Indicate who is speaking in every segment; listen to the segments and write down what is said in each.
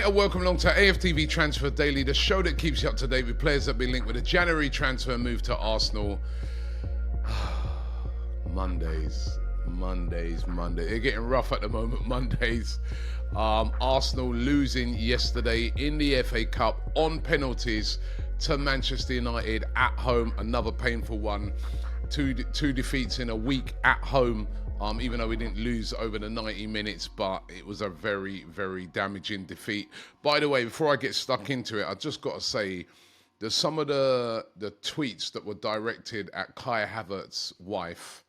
Speaker 1: and welcome along to AFTV Transfer Daily, the show that keeps you up to date with players that have been linked with a January transfer move to Arsenal. Mondays. They're getting rough at the moment, Mondays. Arsenal losing yesterday in the FA Cup on penalties to Manchester United at home. Another painful one. Two defeats in a week at home. Even though we didn't lose over the 90 minutes, but it was a very, very damaging defeat. By the way, before I get stuck into it, I just got to say that some of the tweets that were directed at Kai Havertz's wife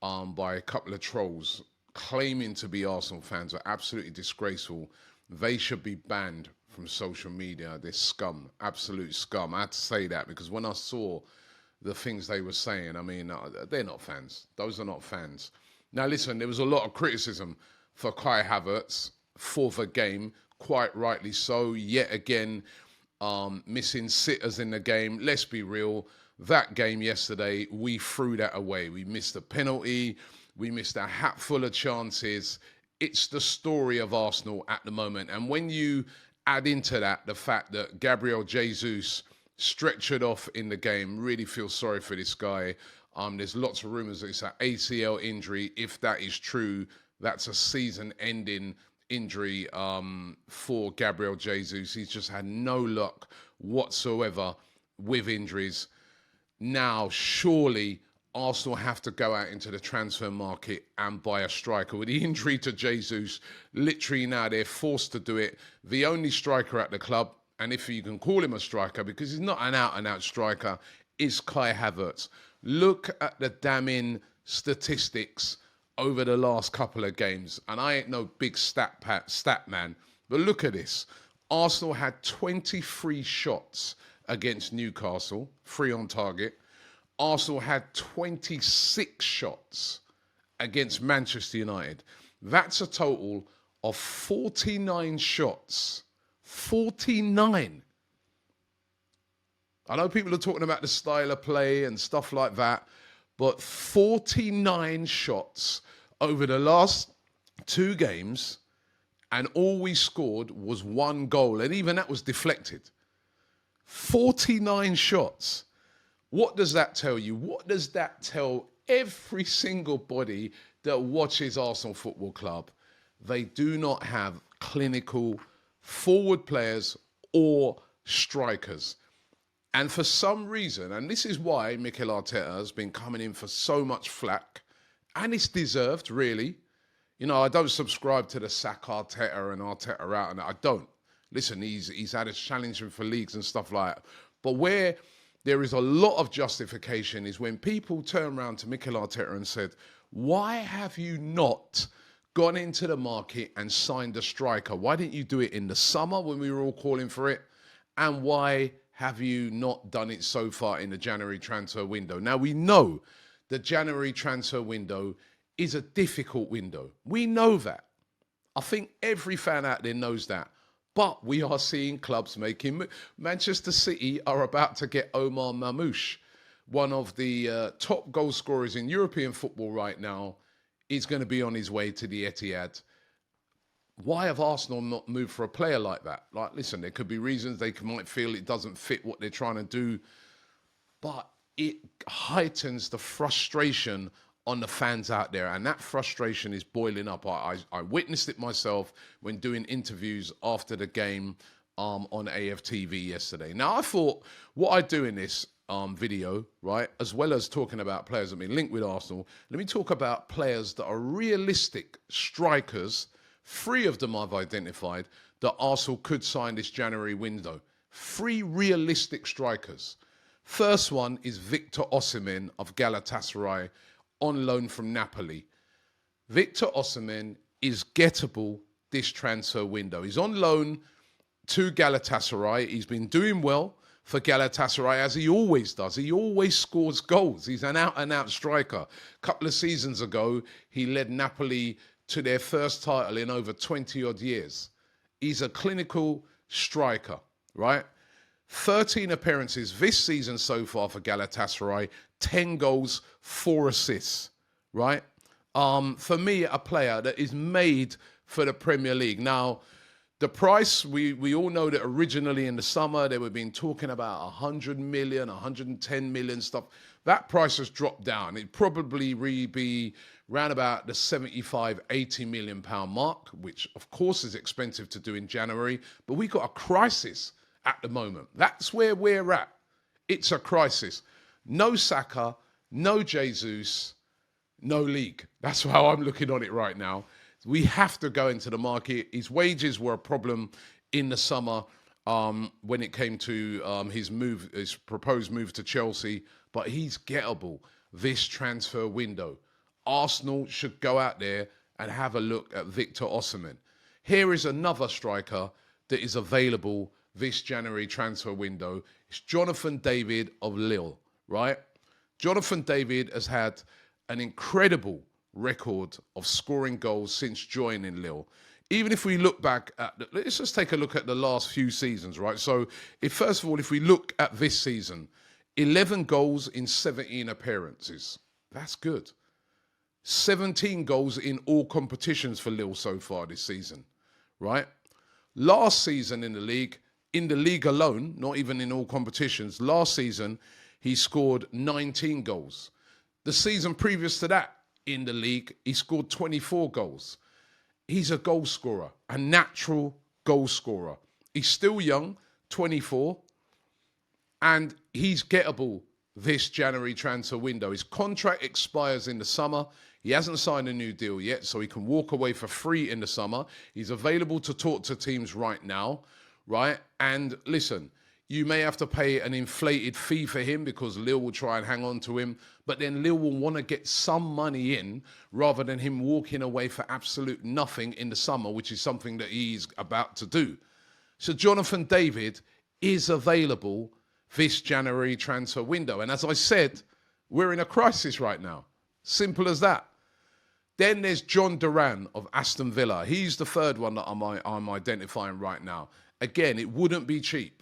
Speaker 1: by a couple of trolls claiming to be Arsenal fans are absolutely disgraceful. They should be banned from social media. They're scum, absolute scum. I had to say that because when I saw the things they were saying, I mean, they're not fans. Those are not fans. Now, listen, there was a lot of criticism for Kai Havertz for the game, quite rightly so. Yet again, missing sitters in the game. Let's be real. That game yesterday, we threw that away. We missed a penalty. We missed a hatful of chances. It's the story of Arsenal at the moment. And when you add into that the fact that Gabriel Jesus stretchered off in the game, really feel sorry for this guy. There's lots of rumours that it's an ACL injury. If that is true, that's a season-ending injury for Gabriel Jesus. He's just had no luck whatsoever with injuries. Now, surely Arsenal have to go out into the transfer market and buy a striker. With the injury to Jesus, literally now they're forced to do it. The only striker at the club, and if you can call him a striker because he's not an out-and-out striker, is Kai Havertz. Look at the damning statistics over the last couple of games. And I ain't no big stat man, but look at this. Arsenal had 23 shots against Newcastle, 3 on target. Arsenal had 26 shots against Manchester United. That's a total of 49 shots. 49. I know people are talking about the style of play and stuff like that, but 49 shots over the last 2 games, and all we scored was 1 goal, and even that was deflected. 49 shots. What does that tell you? What does that tell every single body that watches Arsenal Football Club? They do not have clinical forward players or strikers. And for some reason, and this is why Mikel Arteta has been coming in for so much flack, and it's deserved, really. You know, I don't subscribe to the sack Arteta and Arteta out, and I don't. Listen, he's had a challenge for leagues and stuff like that. But where there is a lot of justification is when people turn around to Mikel Arteta and said, why have you not gone into the market and signed a striker? Why didn't you do it in the summer when we were all calling for it? And why have you not done it so far in the January transfer window? Now, we know the January transfer window is a difficult window. We know that. I think every fan out there knows that. But we are seeing clubs making... Manchester City are about to get Omar Mamouche, one of the top goal scorers in European football right now. Is going to be on his way to the Etihad. Why have Arsenal not moved for a player like that? Like, listen, there could be reasons they might feel it doesn't fit what they're trying to do, but it heightens the frustration on the fans out there, and that frustration is boiling up. I witnessed it myself when doing interviews after the game on AFTV yesterday. Now, I thought what I'd do in this video, right, as well as talking about players that have been linked with Arsenal, let me talk about players that are realistic strikers. 3 of them I've identified that Arsenal could sign this January window. 3 realistic strikers. First one is Victor Osimhen of Galatasaray on loan from Napoli. Victor Osimhen is gettable this transfer window. He's on loan to Galatasaray. He's been doing well for Galatasaray, as he always does. He always scores goals. He's an out-and-out striker. A couple of seasons ago, he led Napoli to their first title in over 20-odd years. He's a clinical striker, right? 13 appearances this season so far for Galatasaray, 10 goals, 4 assists, right? For me, a player that is made for the Premier League. Now, The price, we all know that originally in the summer they were being talking about 100 million, 110 million stuff. That price has dropped down. It'd probably be around about the 75, 80 million pound mark, which of course is expensive to do in January, but we got a crisis at the moment. That's where we're at. It's a crisis. No Saka, no Jesus, no league. That's how I'm looking on it right now. We have to go into the market. His wages were a problem in the summer when it came to his proposed move to Chelsea, but he's gettable this transfer window. Arsenal should go out there and have a look at Victor Osimhen. Here is another striker that is available this January transfer window. It's Jonathan David of Lille, right? Jonathan David has had an incredible record of scoring goals since joining Lille. Even if we look back at, let's just take a look at the last few seasons, right? So, first of all, if we look at this season, 11 goals in 17 appearances. That's good. 17 goals in all competitions for Lille so far this season, right? Last season in the league alone, not even in all competitions, last season, he scored 19 goals. The season previous to that, in the league, he scored 24 goals. He's a goal scorer, a natural goal scorer. He's still young, 24, and he's gettable this January transfer window. His contract expires in the summer. He hasn't signed a new deal yet, so he can walk away for free in the summer. He's available to talk to teams right now, right? And listen, you may have to pay an inflated fee for him because Lille will try and hang on to him, but then Lille will want to get some money in rather than him walking away for absolute nothing in the summer, which is something that he's about to do. So Jonathan David is available this January transfer window. And as I said, we're in a crisis right now. Simple as that. Then there's Jhon Durán of Aston Villa. He's the third one that I'm identifying right now. Again, it wouldn't be cheap.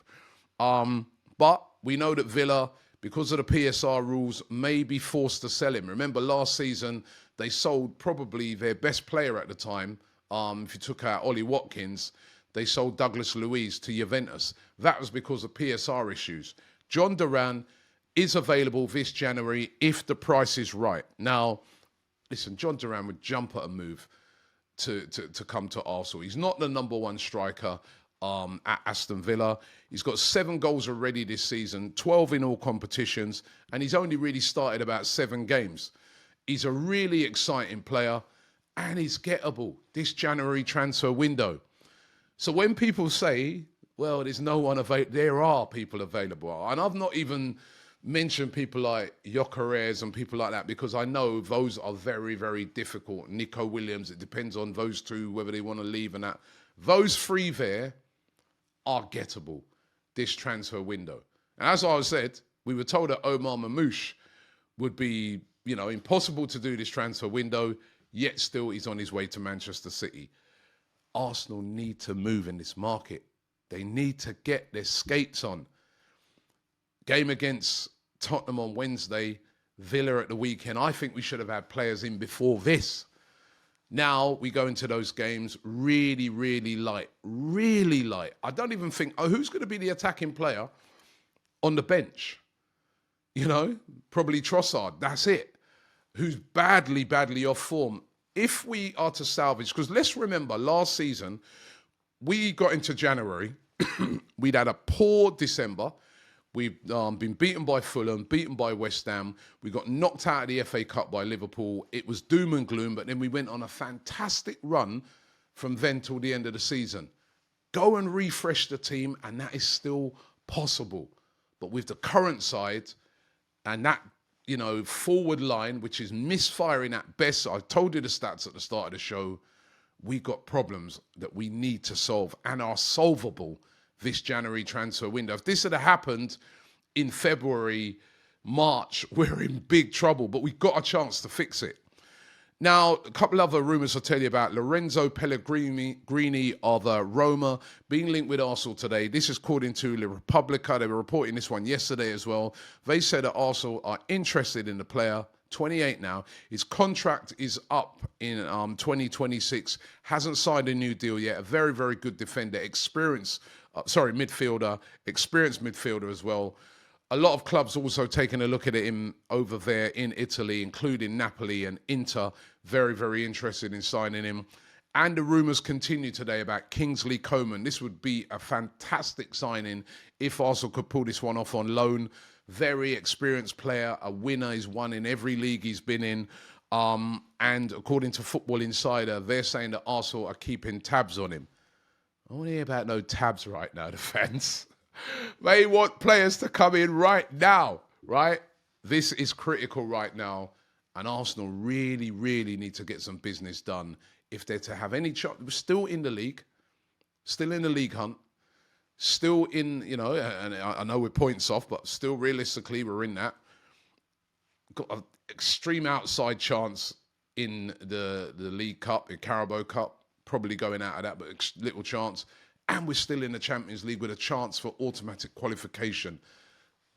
Speaker 1: But we know that Villa, because of the PSR rules, may be forced to sell him. Remember, last season, they sold probably their best player at the time. If you took out Ollie Watkins, they sold Douglas Luiz to Juventus. That was because of PSR issues. Jhon Durán is available this January if the price is right. Now, listen, Jhon Durán would jump at a move to come to Arsenal. He's not the number one striker at Aston Villa. He's got 7 goals already this season, 12 in all competitions, and he's only really started about 7 games. He's a really exciting player, and he's gettable this January transfer window. So when people say, well, there's no one available, there are people available. And I've not even mentioned people like Gyökeres and people like that because I know those are very, very difficult. Nico Williams, it depends on those two, whether they want to leave and that. Those 3 there are gettable this transfer window. And as I said, we were told that Omar Mamouche would be, impossible to do this transfer window, yet still he's on his way to Manchester City. Arsenal need to move in this market. They need to get their skates on. Game against Tottenham on Wednesday, Villa at the weekend. I think we should have had players in before this. Now we go into those games really, really light. Really light. I don't even think, who's going to be the attacking player on the bench? Probably Trossard. That's it. Who's badly, badly off form. If we are to salvage, because let's remember, last season, we got into January. We'd had a poor December. We've been beaten by Fulham, beaten by West Ham. We got knocked out of the FA Cup by Liverpool. It was doom and gloom, but then we went on a fantastic run from then till the end of the season. Go and refresh the team, and that is still possible. But with the current side and that, forward line, which is misfiring at best, I told you the stats at the start of the show, we got problems that we need to solve and are solvable this January transfer window. If this had happened in February, March, we're in big trouble, but we've got a chance to fix it. Now, a couple other rumours I'll tell you about. Lorenzo Pellegrini of Roma being linked with Arsenal today. This is according to La Repubblica. They were reporting this one yesterday as well. They said that Arsenal are interested in the player. 28 now. His contract is up in 2026. Hasn't signed a new deal yet. A very, very good defender. Midfielder. Experienced midfielder as well. A lot of clubs also taking a look at him over there in Italy, including Napoli and Inter. Very, very interested in signing him. And the rumours continue today about Kingsley Coman. This would be a fantastic signing if Arsenal could pull this one off on loan. Very experienced player, a winner. He's won in every league he's been in. And according to Football Insider, they're saying that Arsenal are keeping tabs on him. I don't hear about no tabs right now, the fans. They want players to come in right now, right? This is critical right now. And Arsenal really, really need to get some business done if they're to have any chance. We're still in the league, still in the league hunt, still in, and I know we're points off, but still realistically we're in that. Got an extreme outside chance in the League Cup, the Carabao Cup, probably going out of that, but little chance. And we're still in the Champions League with a chance for automatic qualification.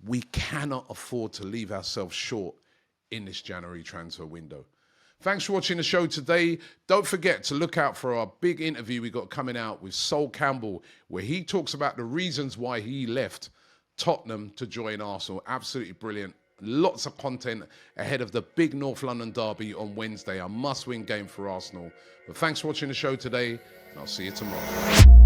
Speaker 1: We cannot afford to leave ourselves short in this January transfer window. Thanks for watching the show today. Don't forget to look out for our big interview we got coming out with Sol Campbell, where he talks about the reasons why he left Tottenham to join Arsenal. Absolutely brilliant. Lots of content ahead of the big North London derby on Wednesday. A must-win game for Arsenal. But thanks for watching the show today, and I'll see you tomorrow.